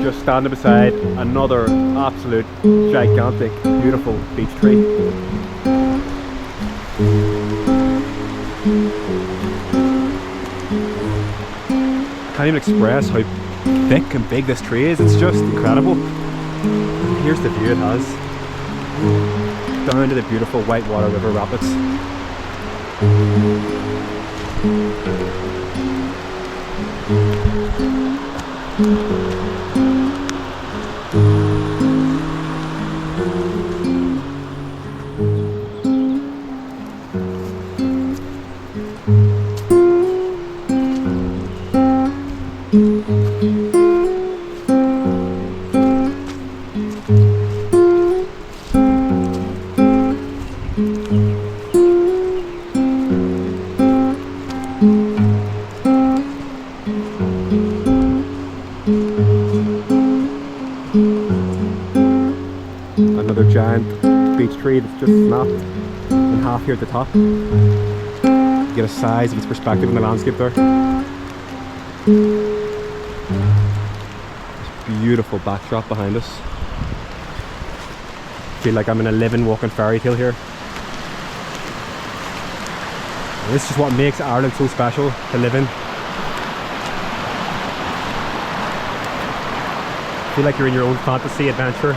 just standing beside another absolute gigantic, beautiful beech tree. I can't even express how thick and big this tree is. It's just incredible. Here's the view it has. Down to the beautiful Whitewater River rapids. Another giant beech tree that's just snapped in half here at the top. You get a size of its perspective in the landscape there. This beautiful backdrop behind us. I feel like I'm in a living, walking fairy tale here. And this is what makes Ireland so special to live in. I feel like you're in your own fantasy adventure.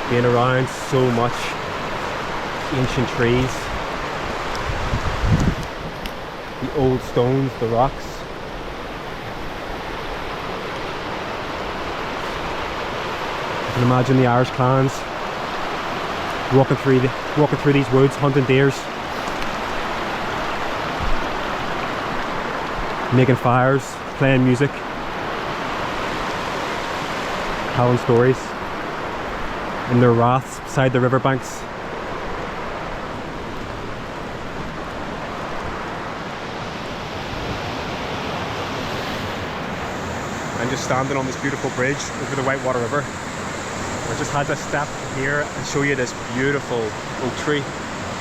Being around so much ancient trees, the old stones, the rocks. You can imagine the Irish clans walking through these woods, hunting deers, making fires, playing music, telling stories in their raths beside the riverbanks. I'm just standing on this beautiful bridge over the Whitewater River. I just had to step here and show you this beautiful oak tree.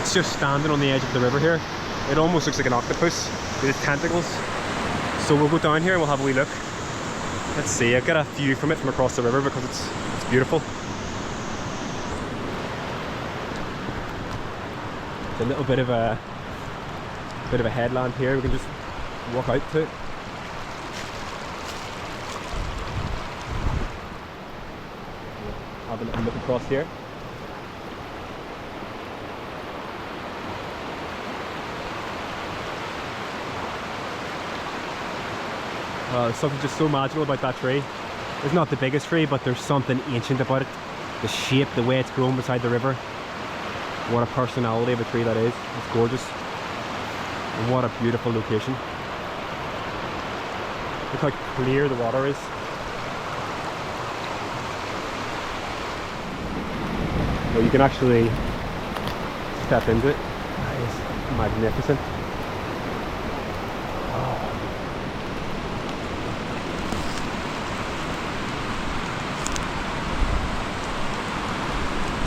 It's just standing on the edge of the river here. It almost looks like an octopus with its tentacles. So we'll go down here and we'll have a wee look. Let's see, I've got a view from it from across the river because it's beautiful. A little bit of a headland here. We can just walk out to it. Have a little look across here. There's something just so magical about that tree. It's not the biggest tree, but there's something ancient about it. The shape, the way it's grown beside the river. What a personality of a tree that is. It's gorgeous. And what a beautiful location. Look how clear the water is. Well, you can actually step into it. That is magnificent.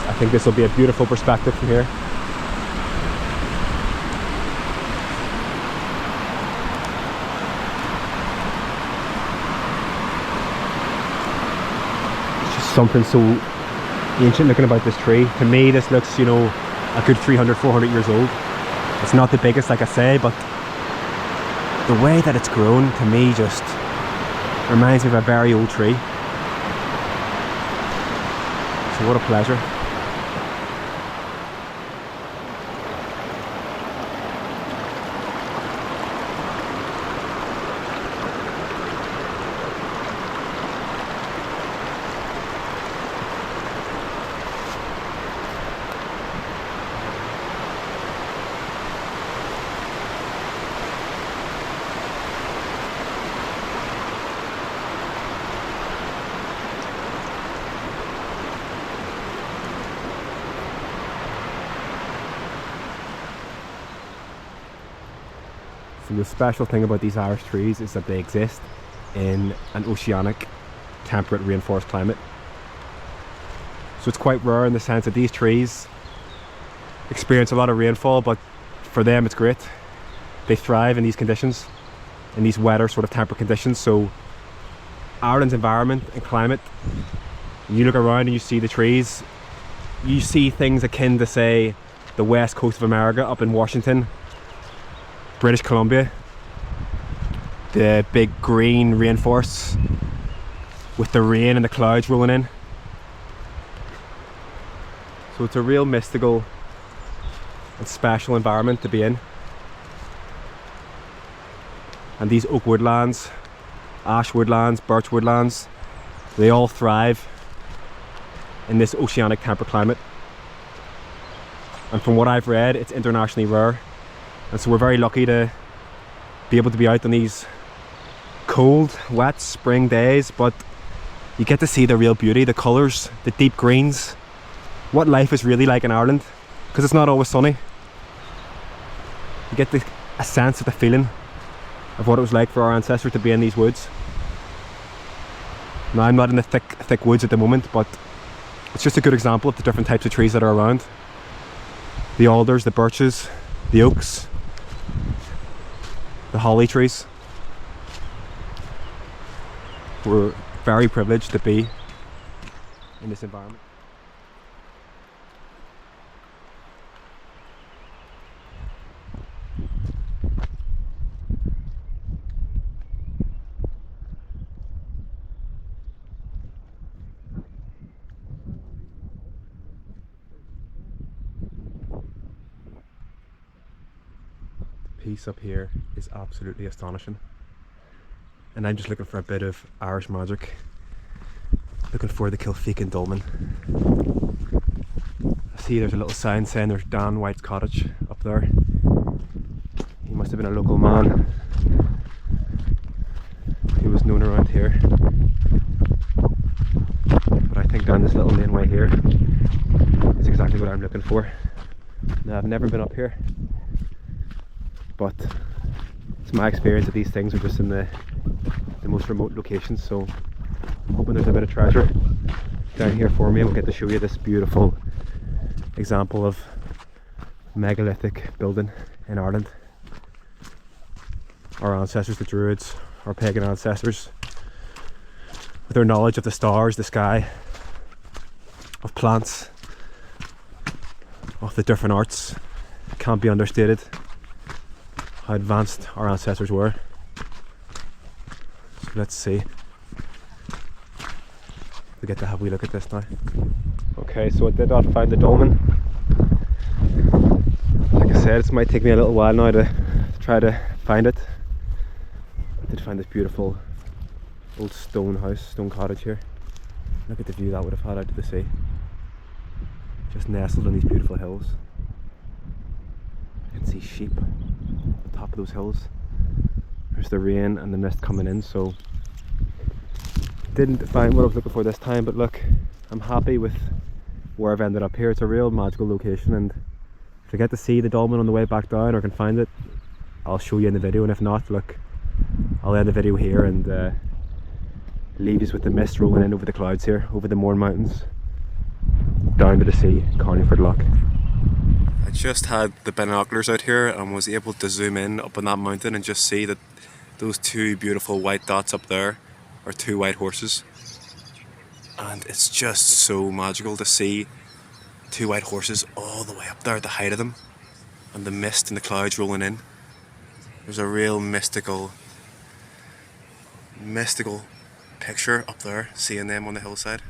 I think this will be a beautiful perspective from here. It's just something so ancient looking about this tree. To me this looks, you know, a good 300-400 years old. It's not the biggest, like I say, but the way that it's grown to me just reminds me of a very old tree. So what a pleasure. So the special thing about these Irish trees is that they exist in an oceanic, temperate rainforest climate. So it's quite rare in the sense that these trees experience a lot of rainfall, but for them it's great. They thrive in these conditions. in these wetter sort of temperate conditions. So Ireland's environment and climate, you look around and you see the trees, you see things akin to, say, the west coast of America up in Washington, British Columbia, the big green rainforests with the rain and the clouds rolling in. So it's a real mystical and special environment to be in. And these oak woodlands, ash woodlands, birch woodlands, they all thrive in this oceanic temperate climate. And from what I've read, it's internationally rare. And so we're very lucky to be able to be out on these cold, wet spring days, but you get to see the real beauty, the colours, the deep greens, what life is really like in Ireland, because it's not always sunny. You get a sense of the feeling of what it was like for our ancestors to be in these woods. Now, I'm not in the thick woods at the moment, but it's just a good example of the different types of trees that are around. The alders, the birches, the oaks, the holly trees. We're very privileged to be in this environment. The piece up here is absolutely astonishing. And I'm just looking for a bit of Irish magic. Looking for the Kilfeaghan Dolmen. I see there's a little sign saying there's Dan White's cottage up there. He must have been a local man. He was known around here. But I think down this little laneway here is exactly what I'm looking for. Now, I've never been up here, but it's my experience that these things are just in the most remote locations, so I'm hoping there's a bit of treasure down here for me, and we'll get to show you this beautiful example of megalithic building in Ireland. Our ancestors, the Druids, our pagan ancestors, with their knowledge of the stars, the sky, of plants, of the different arts, can't be understated how advanced our ancestors were. So let's see. We get to have a wee look at this now. Okay, so I did not find the dolmen. Like I said, it might take me a little while now to try to find it. I did find this beautiful old stone house, stone cottage here. Look at the view that would have had out to the sea. Just nestled in these beautiful hills. You can see sheep on the top of those hills. There's the rain and the mist coming in, so didn't find what I was looking for this time, but look, I'm happy with where I've ended up here. It's a real magical location, and if I get to see the dolmen on the way back down or can find it, I'll show you in the video, and if not, look, I'll end the video here and leave you with the mist rolling in over the clouds here, over the Mourne Mountains, down to the sea, Carneyford Loch. I just had the binoculars out here and was able to zoom in up on that mountain and just see that those two beautiful white dots up there are two white horses. And it's just so magical to see two white horses all the way up there at the height of them, and the mist and the clouds rolling in. There's a real mystical picture up there, seeing them on the hillside.